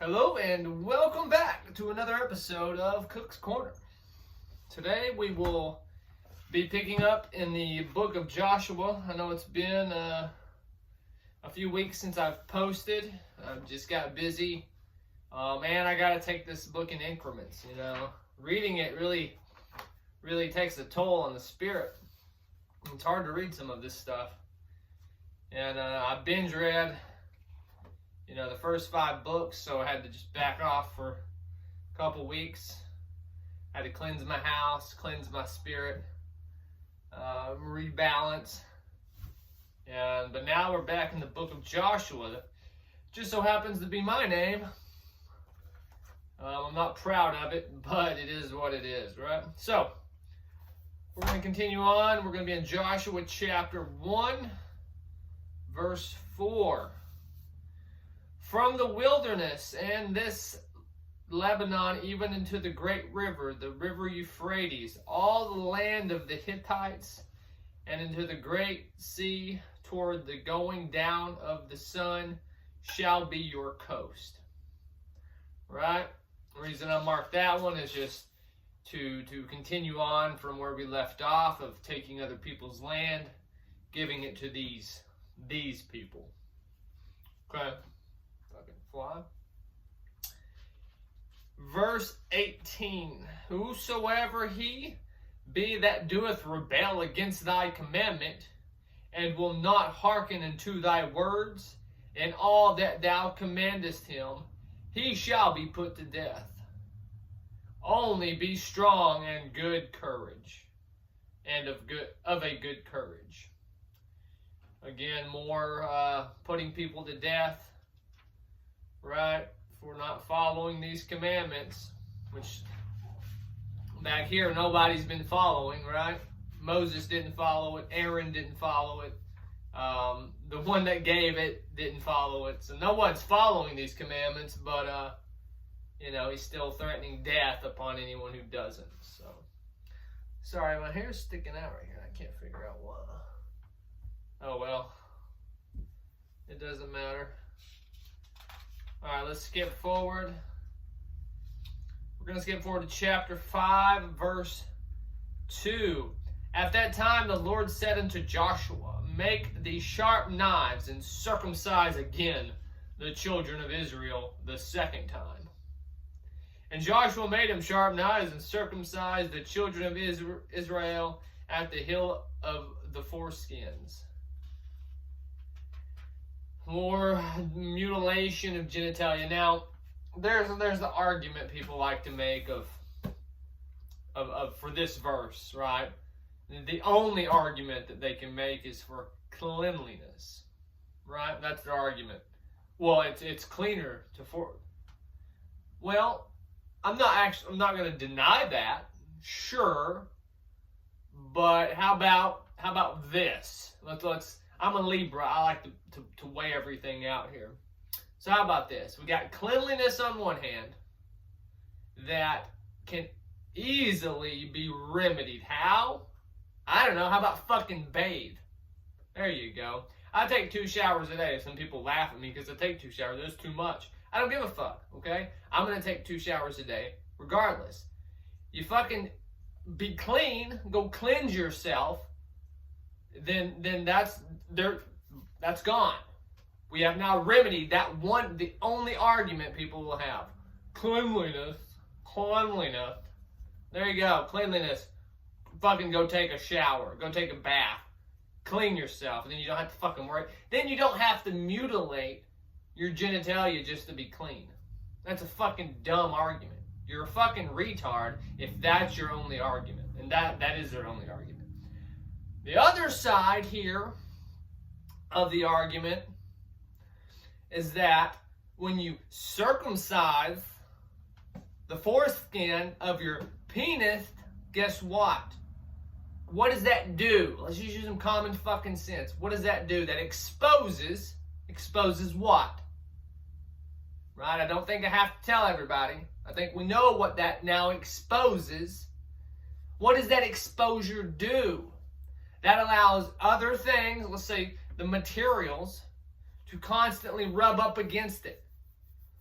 Hello and welcome back to another episode of Cook's Corner. Today we will be picking up in the book of Joshua. I know it's been a few weeks since I've posted. I've just got busy. And I got to take this book in increments, Reading it really takes a toll on the spirit. It's hard to read some of this stuff. And I binge read the first 5 books, so I had to just back off for a couple weeks. I had to cleanse my house, cleanse my spirit, rebalance. But now we're back in the book of Joshua. That just so happens to be my name. I'm not proud of it, but it is what it is, right? So, we're going to continue on. We're going to be in Joshua chapter 1, verse 4. From the wilderness and this Lebanon, even into the great river, the river Euphrates, all the land of the Hittites, and into the great sea toward the going down of the sun shall be your coast. Right? The reason I marked that one is just to continue on from where we left off of taking other people's land, giving it to these people. Okay? Fly. Verse 18. Whosoever he be that doeth rebel against thy commandment, and will not hearken unto thy words, and all that thou commandest him, he shall be put to death. Only be strong and good courage, and of a good courage. Again, more putting people to death. Right, for not following these commandments, which back here nobody's been following, right? Moses didn't follow it, Aaron didn't follow it, the one that gave it didn't follow it, so no one's following these commandments, but he's still threatening death upon anyone who doesn't. So, sorry, my hair's sticking out right here, I can't figure out why. Oh well, it doesn't matter. All right, let's skip forward. We're going to skip forward to chapter 5, verse 2. At that time the Lord said unto Joshua, make these sharp knives and circumcise again the children of Israel the second time. And Joshua made him sharp knives and circumcised the children of Israel at the hill of the foreskins. More mutilation of genitalia. Now, there's the argument people like to make of for this verse, right? The only argument that they can make is for cleanliness, right? That's their argument. Well, it's cleaner to for. Well, I'm not going to deny that, sure, but how about this? Let's. I'm a Libra. I like to weigh everything out here. So how about this? We got cleanliness on one hand that can easily be remedied. How? I don't know. How about fucking bathe? There you go. I take 2 showers a day. Some people laugh at me because I take 2 showers. That's too much. I don't give a fuck, okay? I'm going to take 2 showers a day regardless. You fucking be clean. Go cleanse yourself. Then that's gone. We have now remedied that one, the only argument people will have. Cleanliness. There you go, cleanliness. Fucking go take a shower, go take a bath, clean yourself, and then you don't have to fucking worry. Then you don't have to mutilate your genitalia just to be clean. That's a fucking dumb argument. You're a fucking retard if that's your only argument. And that is their only argument. The other side here of the argument is that when you circumcise the foreskin of your penis, guess what? What does that do? Let's just use some common fucking sense. What does that do? That exposes what? Right? I don't think I have to tell everybody. I think we know what that now exposes. What does that exposure do? That allows other things, let's say the materials, to constantly rub up against it.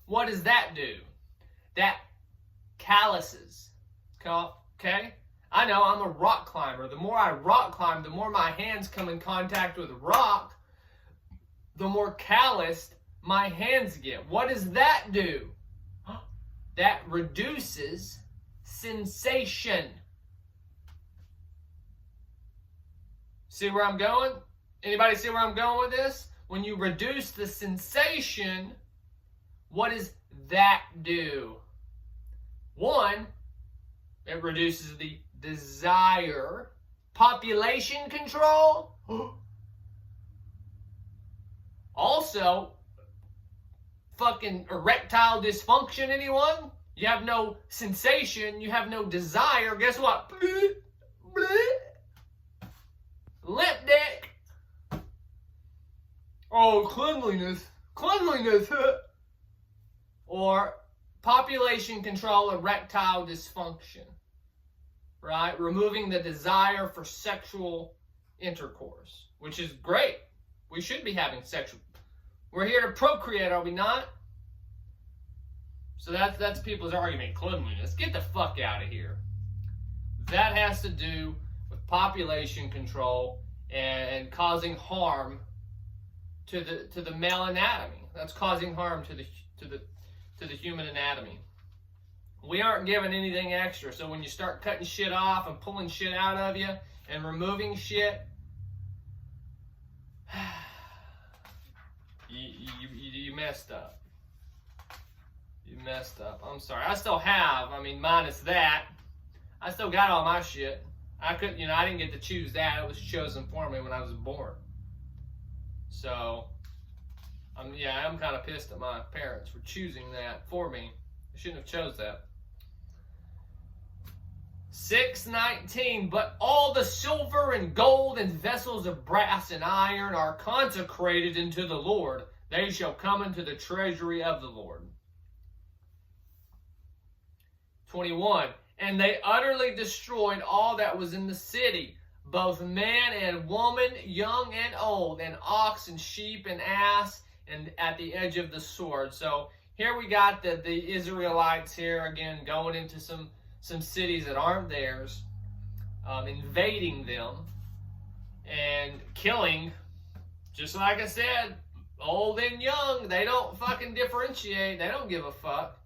What does that do? That calluses. Okay? I know, I'm a rock climber. The more I rock climb, the more my hands come in contact with rock, the more calloused my hands get. What does that do? That reduces sensation. See where I'm going? Anybody see where I'm going with this? When you reduce the sensation, what does that do? One, it reduces the desire. Population control. Also, fucking erectile dysfunction, anyone? You have no sensation, you have no desire. Guess what? Limp dick. Oh, cleanliness. Cleanliness. Or population control, erectile dysfunction. Right? Removing the desire for sexual intercourse, which is great. We should be having sexual. We're here to procreate, are we not? So that's people's argument. Cleanliness. Get the fuck out of here. That has to do with population control and causing harm to the male anatomy. That's causing harm to the human anatomy. We aren't given anything extra. So when you start cutting shit off and pulling shit out of you and removing shit, you messed up. You messed up. I'm sorry. I still have, minus that, I still got all my shit. I couldn't, I didn't get to choose that. It was chosen for me when I was born. So, I'm kind of pissed at my parents for choosing that for me. I shouldn't have chose that. 6:19, but all the silver and gold and vessels of brass and iron are consecrated unto the Lord. They shall come into the treasury of the Lord. 21, and they utterly destroyed all that was in the city, both man and woman, young and old, and ox and sheep and ass, and at the edge of the sword. So here we got the Israelites here again going into some cities that aren't theirs, invading them and killing, just like I said, old and young. They don't fucking differentiate. They don't give a fuck.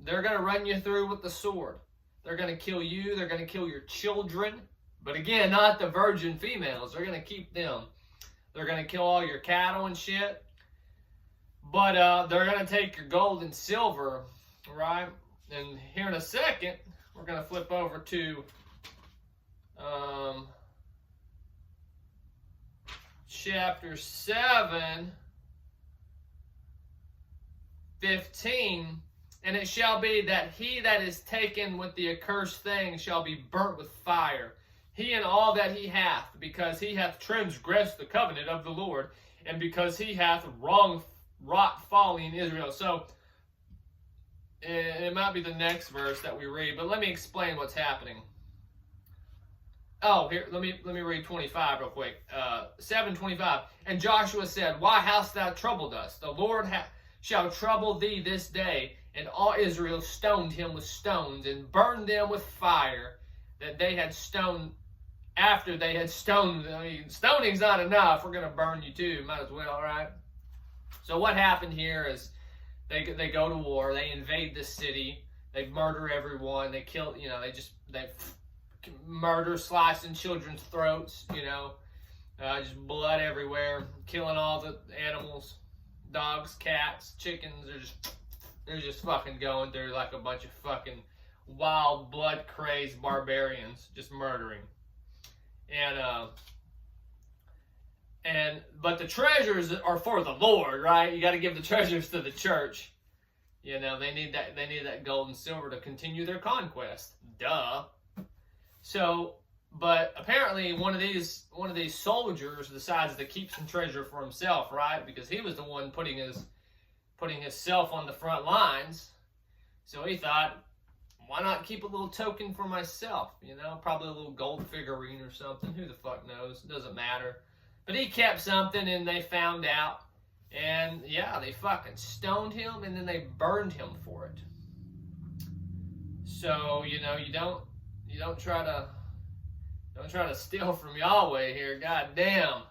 They're going to run you through with the sword. They're going to kill you. They're going to kill your children. But again, not the virgin females. They're going to keep them. They're going to kill all your cattle and shit. But they're going to take your gold and silver, right? And here in a second, we're going to flip over to chapter 7, 15. And it shall be that he that is taken with the accursed thing shall be burnt with fire, he and all that he hath, because he hath transgressed the covenant of the Lord, and because he hath wrought folly in Israel. So, it might be the next verse that we read, but let me explain what's happening. Oh, here, let me read 25 real quick. 7:25. And Joshua said, why hast thou troubled us? The Lord shall trouble thee this day. And all Israel stoned him with stones and burned them with fire that they had stoned after they had stoned. Stoning's not enough. We're going to burn you too. Might as well, right? So what happened here is they go to war. They invade the city. They murder everyone. They kill, they murder, slicing children's throats, just blood everywhere, killing all the animals, dogs, cats, chickens. They're just fucking going through like a bunch of fucking wild, blood-crazed barbarians, just murdering. But the treasures are for the Lord, right? You got to give the treasures to the church. They need that gold and silver to continue their conquest. Duh. So, but apparently one of these soldiers decides to keep some treasure for himself, right? Because he was the one putting himself on the front lines. So he thought, why not keep a little token for myself? Probably a little gold figurine or something. Who the fuck knows? It doesn't matter. But he kept something, and they found out. And yeah, they fucking stoned him and then they burned him for it. So, you don't try to steal from Yahweh here. God damn.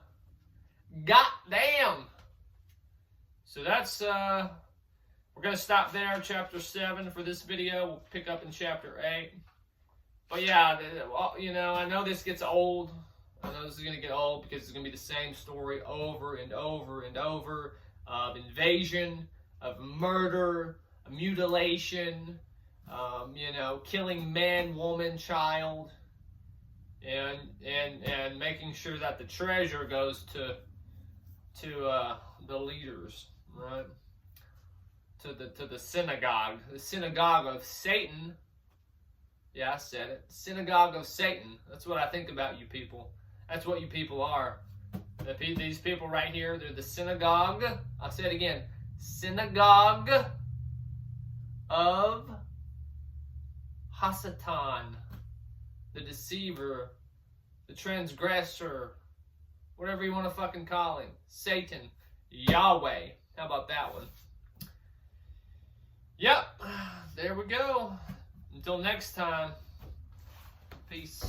So that's we're gonna stop there, chapter 7 for this video. We'll pick up in chapter 8. But yeah, I know this gets old. I know this is going to get old because it's going to be the same story over and over and over of invasion, of murder, of mutilation, killing man, woman, child, and making sure that the treasure goes to the leaders, right? To the synagogue of Satan. Yeah, I said it. Synagogue of Satan. That's what I think about you people. That's what you people are. These people right here, they're the synagogue. I'll say it again. Synagogue of Hasatan. The deceiver. The transgressor. Whatever you want to fucking call him. Satan. Yahweh. How about that one? Yep. There we go. Until next time. Peace.